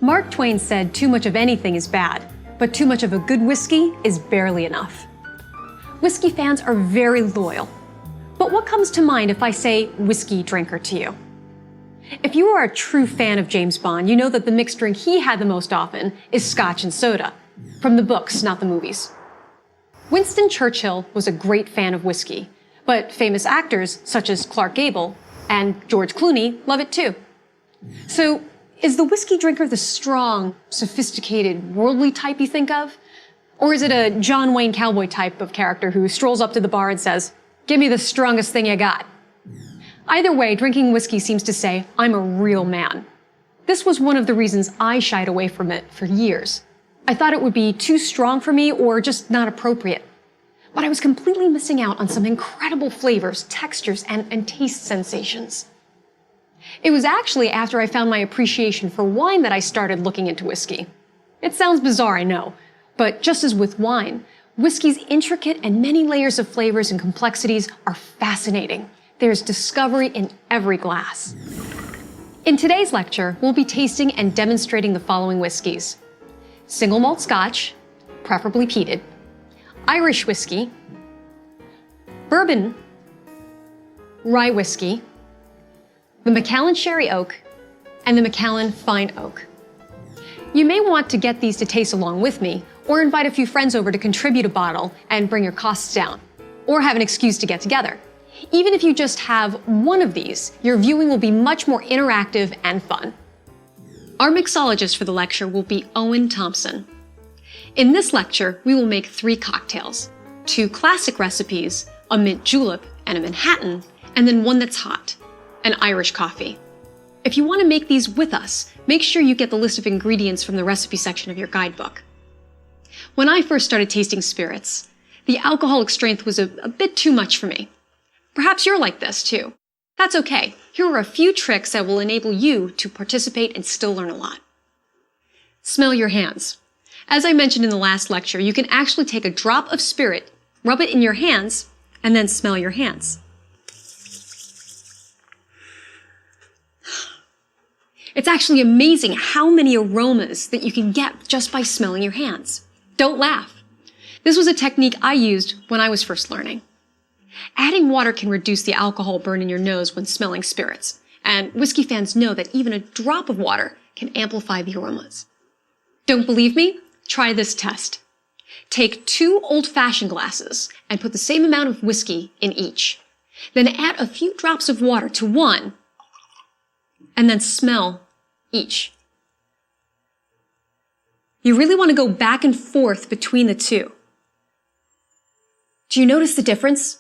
Mark Twain said too much of anything is bad, but too much of a good whiskey is barely enough. Whiskey fans are very loyal. But what comes to mind if I say whiskey drinker to you? If you are a true fan of James Bond, you know that the mixed drink he had the most often is scotch and soda. From the books, not the movies. Winston Churchill was a great fan of whiskey, but famous actors such as Clark Gable and George Clooney love it too. So, is the whiskey drinker the strong, sophisticated, worldly type you think of? Or is it a John Wayne cowboy type of character who strolls up to the bar and says, "Give me the strongest thing you got"? Either way, drinking whiskey seems to say, I'm a real man. This was one of the reasons I shied away from it for years. I thought it would be too strong for me or just not appropriate. But I was completely missing out on some incredible flavors, textures, and taste sensations. It was actually after I found my appreciation for wine that I started looking into whiskey. It sounds bizarre, I know, but just as with wine, whiskey's intricate and many layers of flavors and complexities are fascinating. There's discovery in every glass. In today's lecture, we'll be tasting and demonstrating the following whiskeys: single malt Scotch, preferably peated, Irish whiskey, bourbon, rye whiskey, the Macallan Sherry Oak, and the Macallan Fine Oak. You may want to get these to taste along with me, or invite a few friends over to contribute a bottle and bring your costs down, or have an excuse to get together. Even if you just have one of these, your viewing will be much more interactive and fun. Our mixologist for the lecture will be Owen Thompson. In this lecture, we will make 3 cocktails, 2 classic recipes, a mint julep and a Manhattan, and then one that's hot, an Irish coffee. If you want to make these with us, make sure you get the list of ingredients from the recipe section of your guidebook. When I first started tasting spirits, the alcoholic strength was a bit too much for me. Perhaps you're like this too. That's okay. Here are a few tricks that will enable you to participate and still learn a lot. Smell your hands. As I mentioned in the last lecture, you can actually take a drop of spirit, rub it in your hands, and then smell your hands. It's actually amazing how many aromas that you can get just by smelling your hands. Don't laugh. This was a technique I used when I was first learning. Adding water can reduce the alcohol burn in your nose when smelling spirits, and whiskey fans know that even a drop of water can amplify the aromas. Don't believe me? Try this test. Take 2 old-fashioned glasses and put the same amount of whiskey in each. Then add a few drops of water to one, and then smell each. You really want to go back and forth between the 2. Do you notice the difference?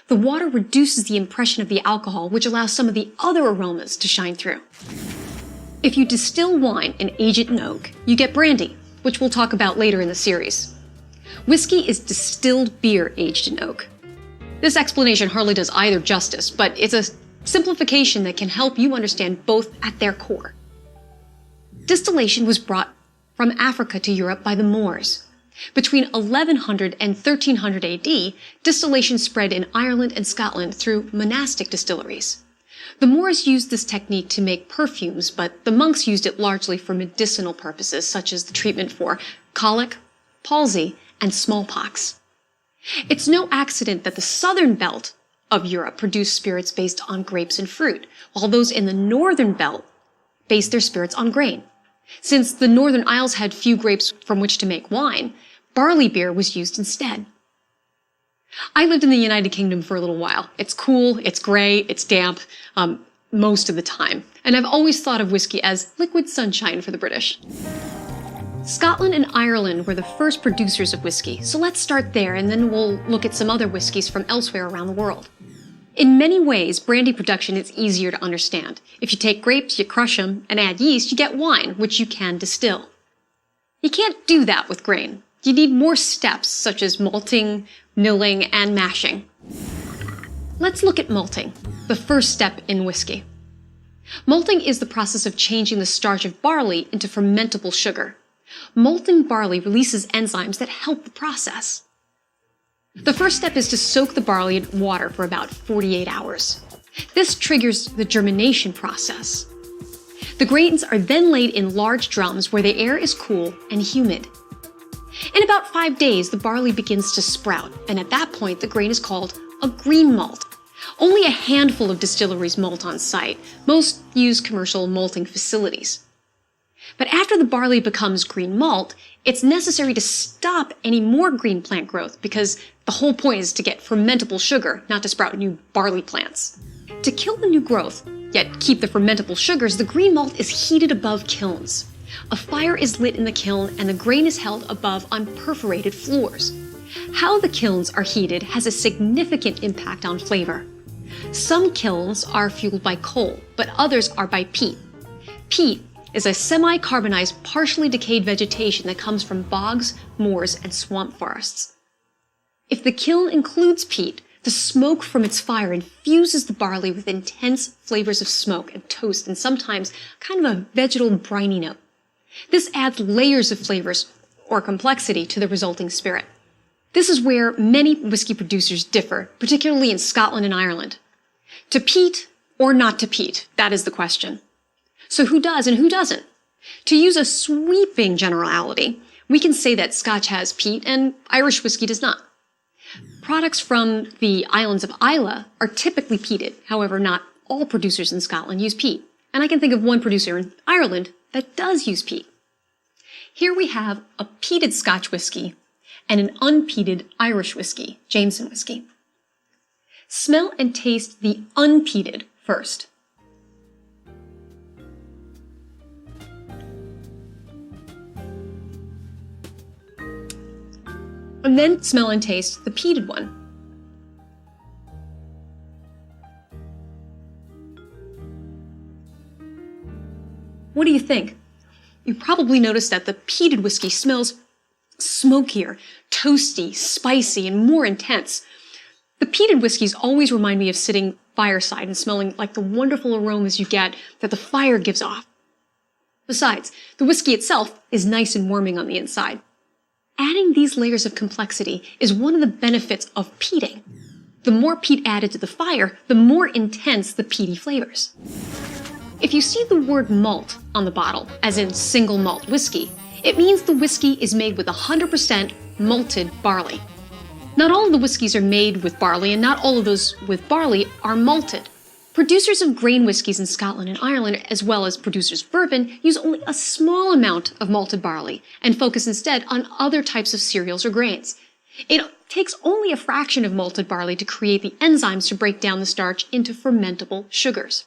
The water reduces the impression of the alcohol, which allows some of the other aromas to shine through. If you distill wine and age it in oak, you get brandy, which we'll talk about later in the series. Whiskey is distilled beer aged in oak. This explanation hardly does either justice, but it's a simplification that can help you understand both at their core. Distillation was brought from Africa to Europe by the Moors. Between 1100 and 1300 AD, distillation spread in Ireland and Scotland through monastic distilleries. The Moors used this technique to make perfumes, but the monks used it largely for medicinal purposes, such as the treatment for colic, palsy, and smallpox. It's no accident that the southern belt of Europe produced spirits based on grapes and fruit, while those in the northern belt based their spirits on grain. Since the Northern Isles had few grapes from which to make wine, barley beer was used instead. I lived in the United Kingdom for a little while. It's cool, it's gray, it's damp, most of the time. And I've always thought of whiskey as liquid sunshine for the British. Scotland and Ireland were the first producers of whiskey, so let's start there and then we'll look at some other whiskeys from elsewhere around the world. In many ways, brandy production is easier to understand. If you take grapes, you crush them, and add yeast, you get wine, which you can distill. You can't do that with grain. You need more steps, such as malting, milling, and mashing. Let's look at malting, the first step in whiskey. Malting is the process of changing the starch of barley into fermentable sugar. Malting barley releases enzymes that help the process. The first step is to soak the barley in water for about 48 hours. This triggers the germination process. The grains are then laid in large drums where the air is cool and humid. In about 5 days, the barley begins to sprout, and at that point, the grain is called a green malt. Only a handful of distilleries malt on site. Most use commercial malting facilities. But after the barley becomes green malt, it's necessary to stop any more green plant growth because the whole point is to get fermentable sugar, not to sprout new barley plants. To kill the new growth, yet keep the fermentable sugars, the green malt is heated above kilns. A fire is lit in the kiln and the grain is held above on perforated floors. How the kilns are heated has a significant impact on flavor. Some kilns are fueled by coal, but others are by peat. Peat is a semi-carbonized, partially decayed vegetation that comes from bogs, moors, and swamp forests. If the kiln includes peat, the smoke from its fire infuses the barley with intense flavors of smoke and toast and sometimes kind of a vegetal briny note. This adds layers of flavors or complexity to the resulting spirit. This is where many whiskey producers differ, particularly in Scotland and Ireland. To peat or not to peat, that is the question. So who does and who doesn't? To use a sweeping generality, we can say that Scotch has peat and Irish whiskey does not. Products from the islands of Islay are typically peated. However, not all producers in Scotland use peat. And I can think of one producer in Ireland that does use peat. Here we have a peated Scotch whiskey and an unpeated Irish whiskey, Jameson whiskey. Smell and taste the unpeated first. And then smell and taste the peated one. What do you think? You probably noticed that the peated whiskey smells smokier, toasty, spicy, and more intense. The peated whiskeys always remind me of sitting fireside and smelling like the wonderful aromas you get that the fire gives off. Besides, the whiskey itself is nice and warming on the inside. Adding these layers of complexity is one of the benefits of peating. The more peat added to the fire, the more intense the peaty flavors. If you see the word malt on the bottle, as in single malt whiskey, it means the whiskey is made with 100% malted barley. Not all of the whiskeys are made with barley, and not all of those with barley are malted. Producers of grain whiskies in Scotland and Ireland, as well as producers of bourbon, use only a small amount of malted barley and focus instead on other types of cereals or grains. It takes only a fraction of malted barley to create the enzymes to break down the starch into fermentable sugars.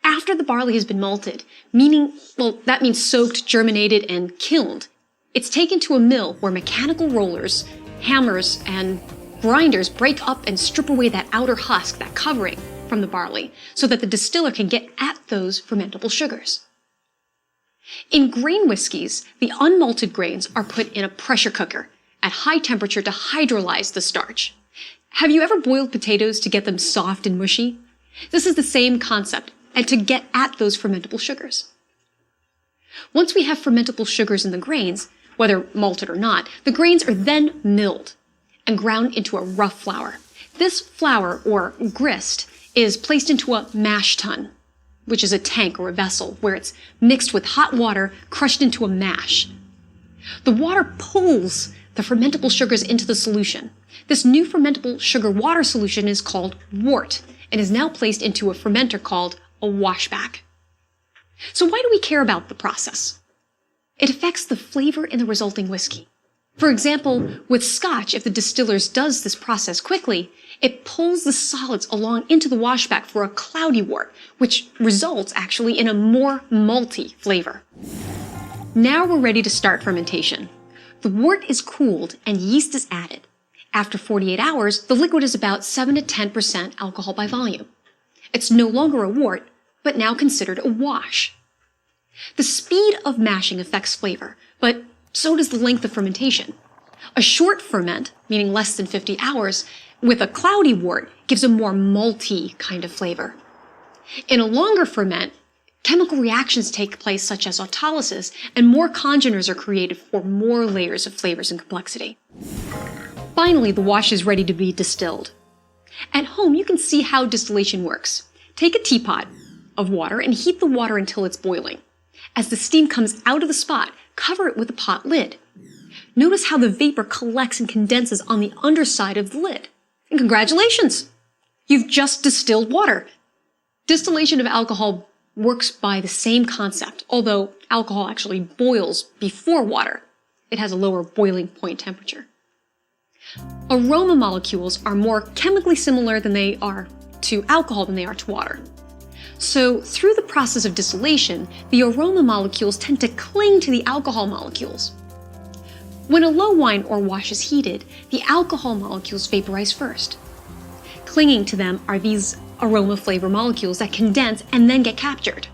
After the barley has been malted, that means soaked, germinated, and kilned, it's taken to a mill where mechanical rollers, hammers, and grinders break up and strip away that outer husk, that covering, from the barley, so that the distiller can get at those fermentable sugars. In grain whiskies, the unmalted grains are put in a pressure cooker at high temperature to hydrolyze the starch. Have you ever boiled potatoes to get them soft and mushy? This is the same concept, and to get at those fermentable sugars. Once we have fermentable sugars in the grains, whether malted or not, the grains are then milled and ground into a rough flour. This flour, or grist, is placed into a mash tun, which is a tank or a vessel where it's mixed with hot water crushed into a mash. The water pulls the fermentable sugars into the solution. This new fermentable sugar water solution is called wort and is now placed into a fermenter called a washback. So why do we care about the process? It affects the flavor in the resulting whiskey. For example, with Scotch, if the distiller does this process quickly, it pulls the solids along into the washback for a cloudy wort, which results actually in a more malty flavor. Now we're ready to start fermentation. The wort is cooled and yeast is added. After 48 hours, the liquid is about 7 to 10% alcohol by volume. It's no longer a wort, but now considered a wash. The speed of mashing affects flavor, but so does the length of fermentation. A short ferment, meaning less than 50 hours, with a cloudy wort gives a more malty kind of flavor. In a longer ferment, chemical reactions take place such as autolysis, and more congeners are created for more layers of flavors and complexity. Finally, the wash is ready to be distilled. At home, you can see how distillation works. Take a teapot of water and heat the water until it's boiling. As the steam comes out of the spot, cover it with a pot lid. Notice how the vapor collects and condenses on the underside of the lid. And congratulations! You've just distilled water. Distillation of alcohol works by the same concept, although alcohol actually boils before water. It has a lower boiling point temperature. Aroma molecules are more chemically similar than they are to alcohol than they are to water. So through the process of distillation, the aroma molecules tend to cling to the alcohol molecules. When a low wine or wash is heated, the alcohol molecules vaporize first. Clinging to them are these aroma flavor molecules that condense and then get captured.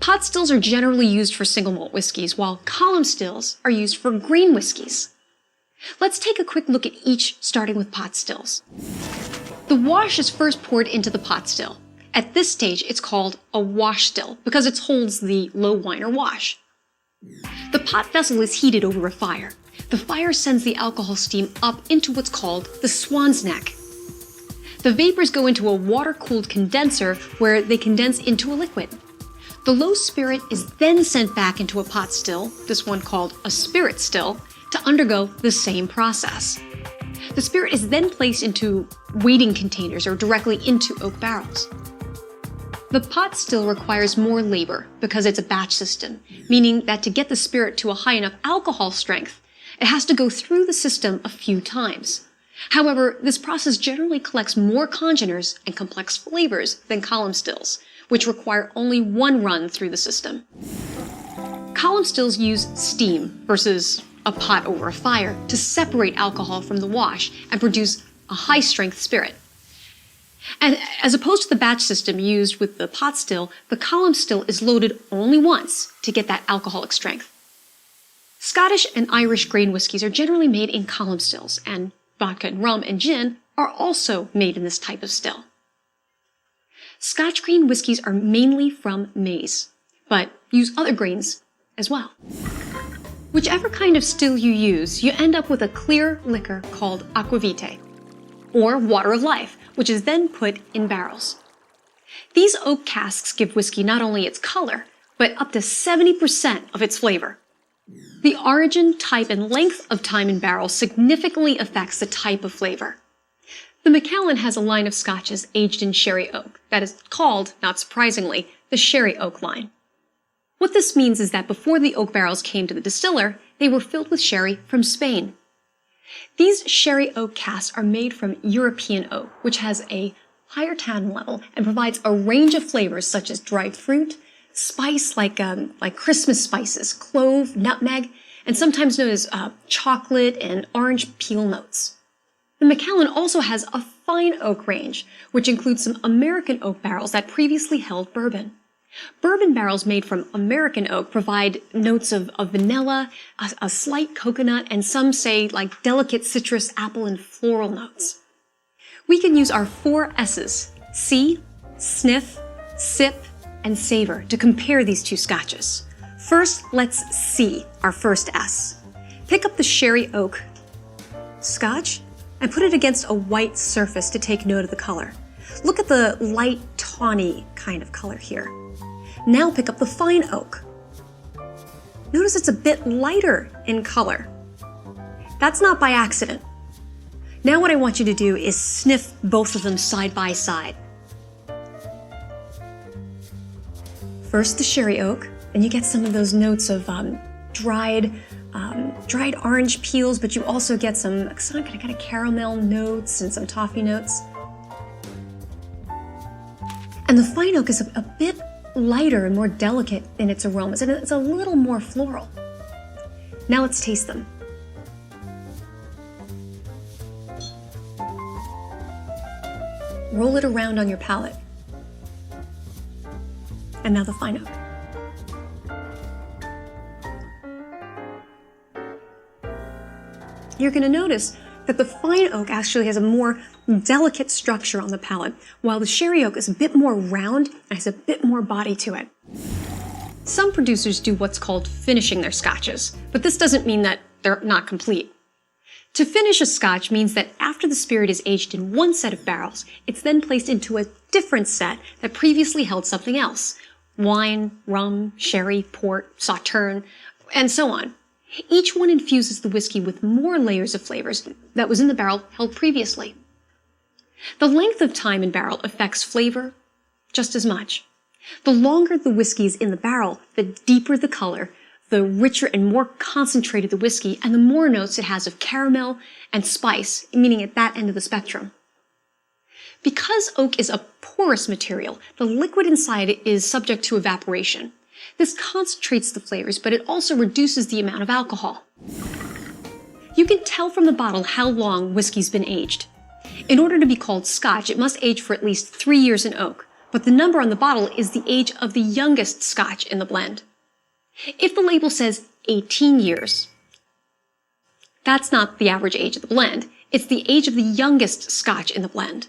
Pot stills are generally used for single malt whiskeys, while column stills are used for grain whiskeys. Let's take a quick look at each, starting with pot stills. The wash is first poured into the pot still. At this stage, it's called a wash still because it holds the low wine or wash. The pot vessel is heated over a fire. The fire sends the alcohol steam up into what's called the swan's neck. The vapors go into a water-cooled condenser where they condense into a liquid. The low spirit is then sent back into a pot still, this one called a spirit still, to undergo the same process. The spirit is then placed into waiting containers or directly into oak barrels. The pot still requires more labor because it's a batch system, meaning that to get the spirit to a high enough alcohol strength, it has to go through the system a few times. However, this process generally collects more congeners and complex flavors than column stills, which require only one run through the system. Column stills use steam versus a pot over a fire to separate alcohol from the wash and produce a high-strength spirit. And as opposed to the batch system used with the pot still, the column still is loaded only once to get that alcoholic strength. Scottish and Irish grain whiskies are generally made in column stills, and vodka and rum and gin are also made in this type of still. Scotch grain whiskies are mainly from maize, but use other grains as well. Whichever kind of still you use, you end up with a clear liquor called aquavitae, or water of life, which is then put in barrels. These oak casks give whiskey not only its color, but up to 70% of its flavor. The origin, type, and length of time in barrels significantly affects the type of flavor. The Macallan has a line of scotches aged in sherry oak that is called, not surprisingly, the sherry oak line. What this means is that before the oak barrels came to the distiller, they were filled with sherry from Spain. These sherry oak casks are made from European oak, which has a higher tannin level and provides a range of flavors such as dried fruit, spice like Christmas spices, clove, nutmeg, and sometimes known as chocolate and orange peel notes. The Macallan also has a fine oak range, which includes some American oak barrels that previously held bourbon. Bourbon barrels made from American oak provide notes of vanilla, a slight coconut, and some say like delicate citrus, apple, and floral notes. We can use our 4 S's, see, sniff, sip, and savor to compare these two scotches. First, let's see our first S. Pick up the sherry oak scotch and put it against a white surface to take note of the color. Look at the light tawny kind of color here. Now pick up the fine oak. Notice it's a bit lighter in color. That's not by accident. Now what I want you to do is sniff both of them side by side. First the sherry oak, and you get some of those notes of dried orange peels, but you also get some kind of caramel notes and some toffee notes. And the fine oak is a bit lighter and more delicate in its aromas, and it's a little more floral. Now let's taste them. Roll it around on your palate. And now the fine oak. You're going to notice that the fine oak actually has a more delicate structure on the palate, while the sherry oak is a bit more round and has a bit more body to it. Some producers do what's called finishing their scotches, but this doesn't mean that they're not complete. To finish a scotch means that after the spirit is aged in one set of barrels, it's then placed into a different set that previously held something else, wine, rum, sherry, port, sauterne, and so on. Each one infuses the whiskey with more layers of flavors that was in the barrel held previously. The length of time in barrel affects flavor just as much. The longer the whiskey is in the barrel, the deeper the color, the richer and more concentrated the whiskey, and the more notes it has of caramel and spice, meaning at that end of the spectrum. Because oak is a porous material, the liquid inside it is subject to evaporation. This concentrates the flavors, but it also reduces the amount of alcohol. You can tell from the bottle how long whiskey's been aged. In order to be called Scotch, it must age for at least 3 years in oak, but the number on the bottle is the age of the youngest Scotch in the blend. If the label says 18 years, that's not the average age of the blend, it's the age of the youngest Scotch in the blend.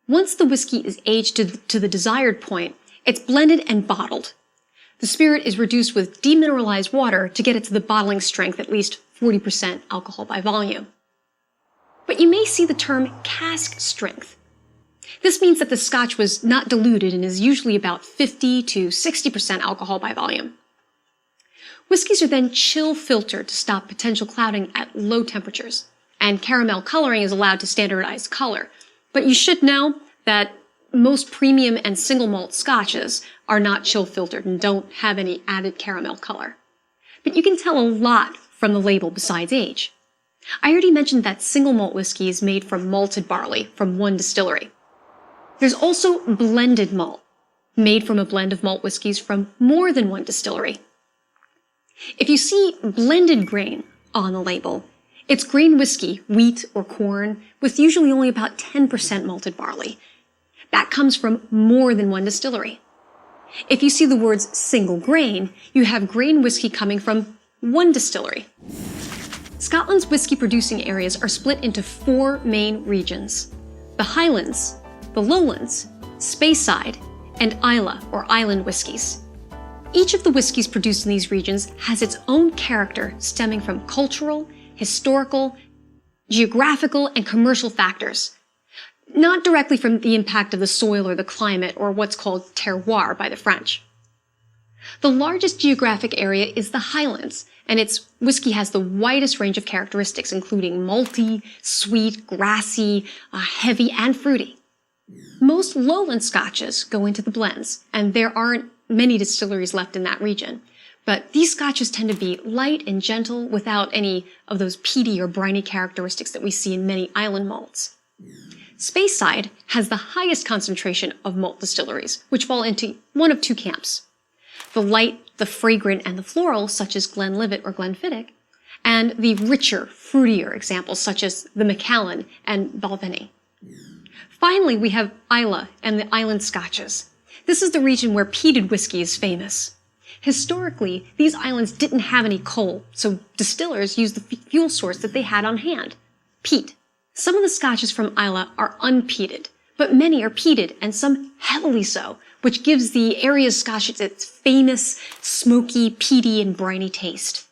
Once the whiskey is aged to the desired point, it's blended and bottled. The spirit is reduced with demineralized water to get it to the bottling strength, at least 40% alcohol by volume. But you may see the term cask strength. This means that the Scotch was not diluted and is usually about 50 to 60% alcohol by volume. Whiskies are then chill filtered to stop potential clouding at low temperatures, and caramel coloring is allowed to standardize color. But you should know that most premium and single malt Scotches are not chill filtered and don't have any added caramel color. But you can tell a lot from the label besides age. I already mentioned that single malt whiskey is made from malted barley from one distillery. There's also blended malt, made from a blend of malt whiskeys from more than one distillery. If you see blended grain on the label, it's grain whiskey, wheat or corn, with usually only about 10% malted barley. That comes from more than one distillery. If you see the words single grain, you have grain whiskey coming from one distillery. Scotland's whiskey producing areas are split into 4 main regions: the Highlands, the Lowlands, Speyside, and Islay or island whiskies. Each of the whiskies produced in these regions has its own character stemming from cultural, historical, geographical, and commercial factors, not directly from the impact of the soil or the climate or what's called terroir by the French. The largest geographic area is the Highlands, and its whiskey has the widest range of characteristics, including malty, sweet, grassy, heavy, and fruity. Most lowland Scotches go into the blends, and there aren't many distilleries left in that region. But these Scotches tend to be light and gentle without any of those peaty or briny characteristics that we see in many island malts. Speyside has the highest concentration of malt distilleries, which fall into one of 2 camps: the light, the fragrant, and the floral, such as Glenlivet or Glenfiddich, and the richer, fruitier examples, such as the Macallan and Balvenie. Finally, we have Islay and the island Scotches. This is the region where peated whiskey is famous. Historically, these islands didn't have any coal, so distillers used the fuel source that they had on hand: peat. Some of the Scotches from Islay are unpeated, but many are peated, and some heavily so, which gives the area's Scotch its famous, smoky, peaty, and briny taste.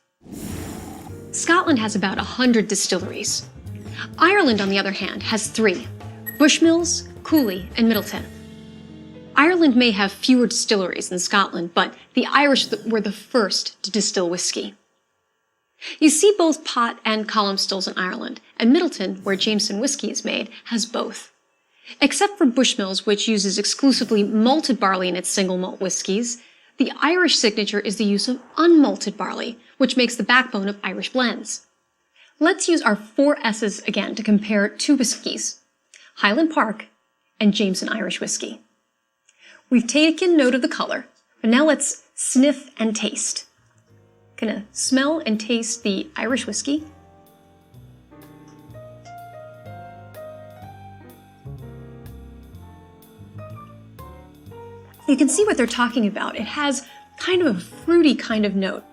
Scotland has about 100 distilleries. Ireland, on the other hand, has 3: Bushmills, Cooley, and Middleton. Ireland may have fewer distilleries than Scotland, but the Irish were the first to distill whiskey. You see both pot and column stills in Ireland, and Middleton, where Jameson whiskey is made, has both. Except for Bushmills, which uses exclusively malted barley in its single malt whiskies, the Irish signature is the use of unmalted barley, which makes the backbone of Irish blends. Let's use our 4 S's again to compare 2 whiskies: Highland Park and Jameson Irish whiskey. We've taken note of the color, but now let's sniff and taste. Gonna smell and taste the Irish whiskey. You can see what they're talking about. It has kind of a fruity kind of note,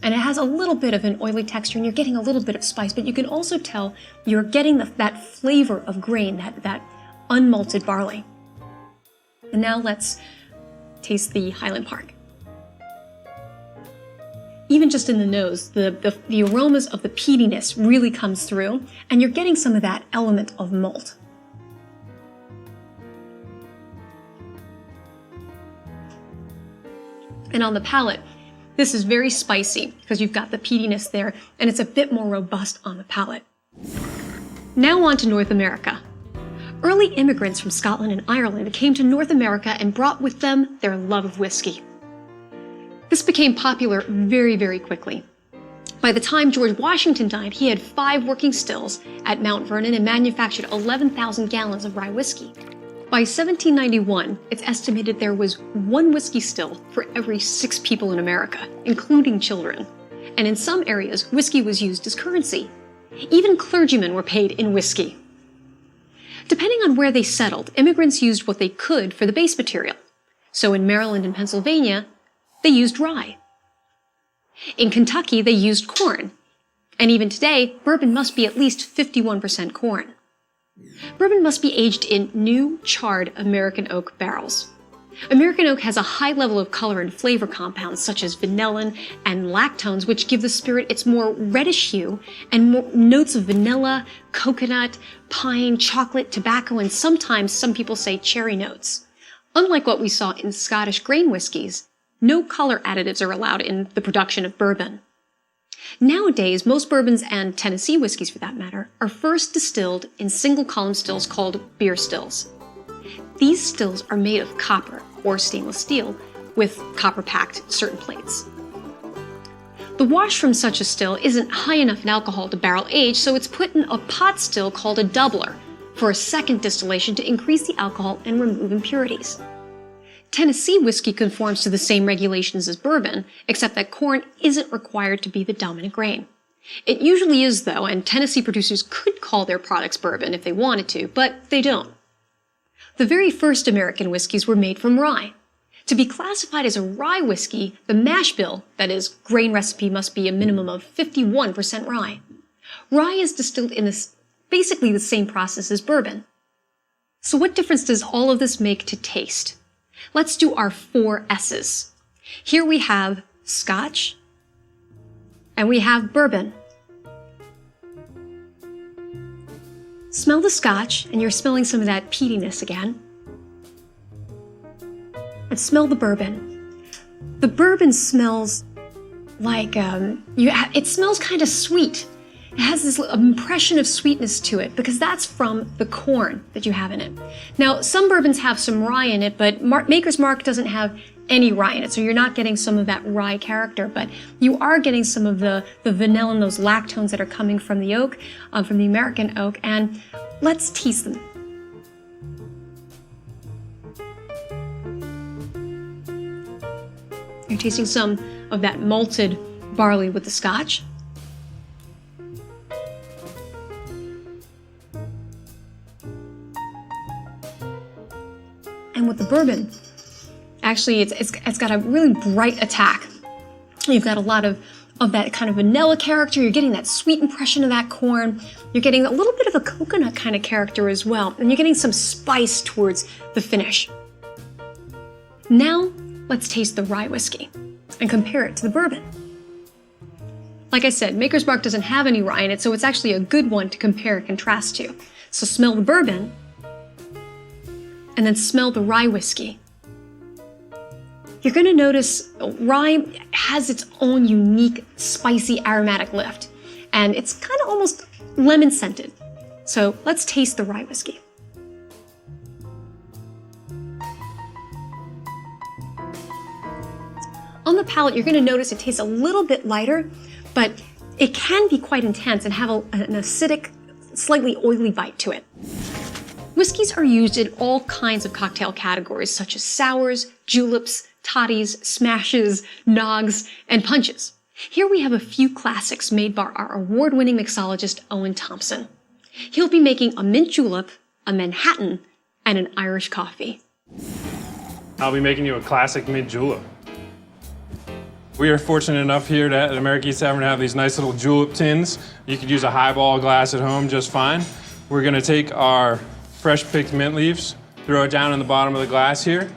and it has a little bit of an oily texture, and you're getting a little bit of spice, but you can also tell you're getting that flavor of grain, that unmalted barley. And now let's taste the Highland Park. Even just in the nose, the aromas of the peatiness really comes through, and you're getting some of that element of malt. And on the palate, this is very spicy because you've got the peatiness there, and it's a bit more robust on the palate. Now on to North America. Early immigrants from Scotland and Ireland came to North America and brought with them their love of whiskey. This became popular very, very quickly. By the time George Washington died, he had 5 working stills at Mount Vernon and manufactured 11,000 gallons of rye whiskey. By 1791, it's estimated there was 1 whiskey still for every 6 people in America, including children. And in some areas, whiskey was used as currency. Even clergymen were paid in whiskey. Depending on where they settled, immigrants used what they could for the base material. So in Maryland and Pennsylvania, they used rye. In Kentucky, they used corn. And even today, bourbon must be at least 51% corn. Bourbon must be aged in new, charred American oak barrels. American oak has a high level of color and flavor compounds such as vanillin and lactones, which give the spirit its more reddish hue and more notes of vanilla, coconut, pine, chocolate, tobacco, and sometimes some people say cherry notes. Unlike what we saw in Scottish grain whiskies, no color additives are allowed in the production of bourbon. Nowadays, most bourbons and Tennessee whiskeys for that matter are first distilled in single column stills called beer stills. These stills are made of copper or stainless steel with copper-packed certain plates. The wash from such a still isn't high enough in alcohol to barrel age, so it's put in a pot still called a doubler for a second distillation to increase the alcohol and remove impurities. Tennessee whiskey conforms to the same regulations as bourbon, except that corn isn't required to be the dominant grain. It usually is, though, and Tennessee producers could call their products bourbon if they wanted to, but they don't. The very first American whiskeys were made from rye. To be classified as a rye whiskey, the mash bill, that is, grain recipe, must be a minimum of 51% rye. Rye is distilled in basically the same process as bourbon. So what difference does all of this make to taste? Let's do our 4 S's. Here we have Scotch, and we have bourbon. Smell the Scotch, and you're smelling some of that peatiness again. And smell the bourbon. The bourbon smells like, it smells kind of sweet. It has this impression of sweetness to it because that's from the corn that you have in it. Now, some bourbons have some rye in it, but Maker's Mark doesn't have any rye in it, so you're not getting some of that rye character, but you are getting some of the vanilla and those lactones that are coming from the oak, from the American oak, and let's taste them. You're tasting some of that malted barley with the Scotch. And with the bourbon, actually it's got a really bright attack. You've got a lot of that kind of vanilla character. You're getting that sweet impression of that corn. You're getting a little bit of a coconut kind of character as well. And you're getting some spice towards the finish. Now, let's taste the rye whiskey and compare it to the bourbon. Like I said, Maker's Mark doesn't have any rye in it, so it's actually a good one to compare and contrast to. So smell the bourbon, and then smell the rye whiskey. You're going to notice rye has its own unique, spicy, aromatic lift, and it's kind of almost lemon-scented. So let's taste the rye whiskey. On the palate, you're going to notice it tastes a little bit lighter, but it can be quite intense and have an acidic, slightly oily bite to it. Whiskeys are used in all kinds of cocktail categories, such as sours, juleps, toddies, smashes, nogs, and punches. Here we have a few classics made by our award-winning mixologist, Owen Thompson. He'll be making a mint julep, a Manhattan, and an Irish coffee. I'll be making you a classic mint julep. We are fortunate enough here at American East Tavern to have these nice little julep tins. You could use a highball glass at home just fine. We're gonna take our fresh picked mint leaves, throw it down in the bottom of the glass here.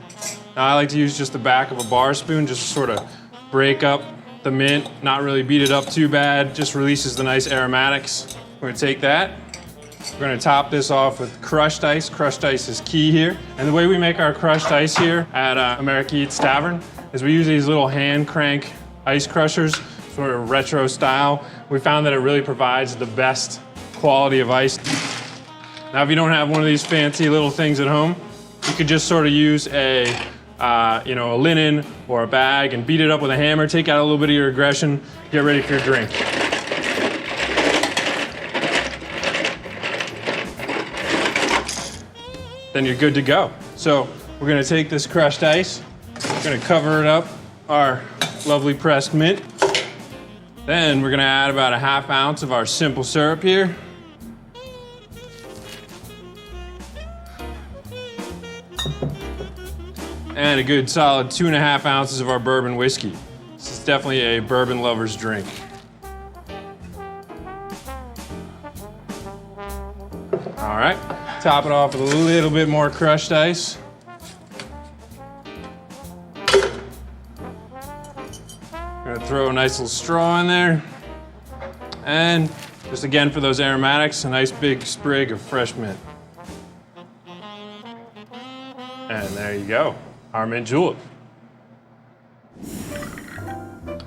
Now I like to use just the back of a bar spoon just to sort of break up the mint, not really beat it up too bad, just releases the nice aromatics. We're gonna take that. We're gonna top this off with crushed ice. Crushed ice is key here. And the way we make our crushed ice here at American Eats Tavern, is we use these little hand crank ice crushers, sort of retro style. We found that it really provides the best quality of ice. Now, if you don't have one of these fancy little things at home, you could just sort of use a linen or a bag and beat it up with a hammer, take out a little bit of your aggression, get ready for your drink. Then you're good to go. So we're gonna take this crushed ice, we're gonna cover it up our lovely pressed mint. Then we're gonna add about a half ounce of our simple syrup here. And a good solid 2.5 ounces of our bourbon whiskey. This is definitely a bourbon lover's drink. All right, top it off with a little bit more crushed ice. Gonna throw a nice little straw in there. And just again for those aromatics, a nice big sprig of fresh mint. And there you go, our mint julep.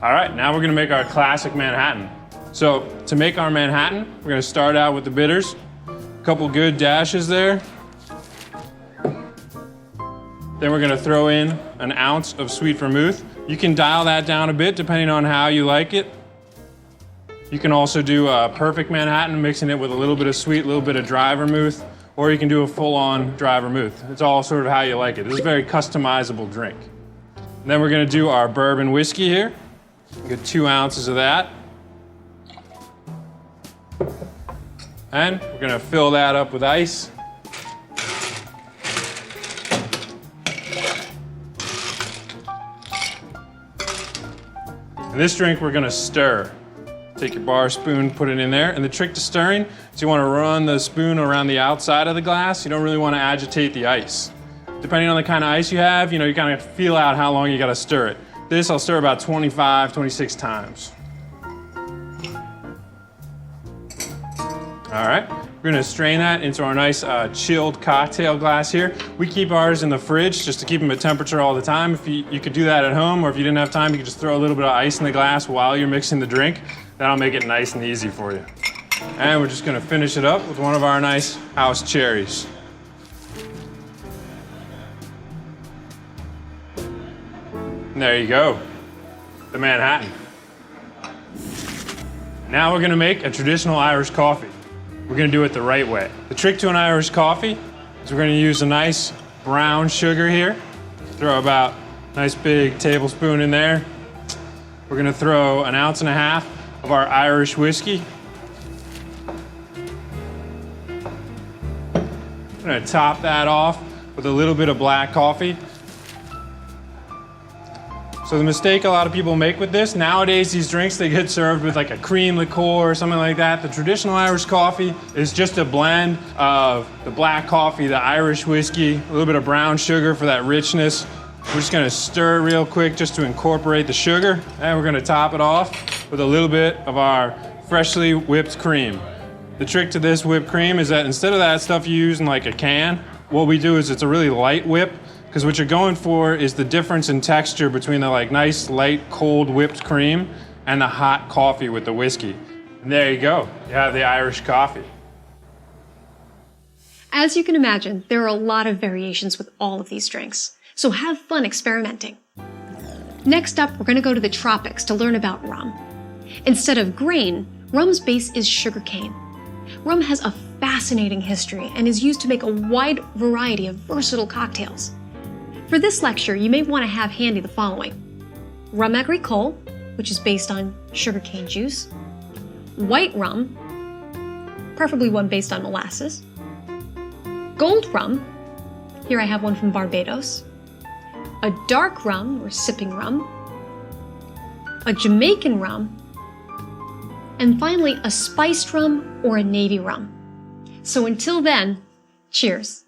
All right, now we're gonna make our classic Manhattan. So to make our Manhattan, we're gonna start out with the bitters. A couple good dashes there. Then we're gonna throw in an ounce of sweet vermouth. You can dial that down a bit depending on how you like it. You can also do a perfect Manhattan, mixing it with a little bit of sweet, a little bit of dry vermouth, or you can do a full-on dry vermouth. It's all sort of how you like it. This is a very customizable drink. And then we're gonna do our bourbon whiskey here. Get 2 ounces of that. And we're gonna fill that up with ice. And this drink we're gonna stir. Take your bar spoon, put it in there. And the trick to stirring is you wanna run the spoon around the outside of the glass. You don't really wanna agitate the ice. Depending on the kind of ice you have, you kind of feel out how long you gotta stir it. This I'll stir about 25, 26 times. All right, we're gonna strain that into our nice chilled cocktail glass here. We keep ours in the fridge just to keep them at temperature all the time. If you could do that at home, or if you didn't have time, you could just throw a little bit of ice in the glass while you're mixing the drink. That'll make it nice and easy for you. And we're just gonna finish it up with one of our nice house cherries. And there you go, the Manhattan. Now we're gonna make a traditional Irish coffee. We're gonna do it the right way. The trick to an Irish coffee is we're gonna use a nice brown sugar here. Throw about a nice big tablespoon in there. We're gonna throw 1.5 ounces of our Irish whiskey. I'm gonna top that off with a little bit of black coffee. So the mistake a lot of people make with this, nowadays these drinks, they get served with like a cream liqueur or something like that. The traditional Irish coffee is just a blend of the black coffee, the Irish whiskey, a little bit of brown sugar for that richness. We're just gonna stir it real quick just to incorporate the sugar. And we're gonna top it off with a little bit of our freshly whipped cream. The trick to this whipped cream is that instead of that stuff you use in like a can, what we do is it's a really light whip. Because what you're going for is the difference in texture between the nice, light, cold whipped cream and the hot coffee with the whiskey. And there you go, you have the Irish coffee. As you can imagine, there are a lot of variations with all of these drinks, so have fun experimenting. Next up, we're gonna go to the tropics to learn about rum. Instead of grain, rum's base is sugarcane. Rum has a fascinating history and is used to make a wide variety of versatile cocktails. For this lecture, you may want to have handy the following: rum agricole, which is based on sugarcane juice, white rum, preferably one based on molasses, gold rum, here I have one from Barbados, a dark rum or sipping rum, a Jamaican rum, and finally a spiced rum or a navy rum. So until then, cheers.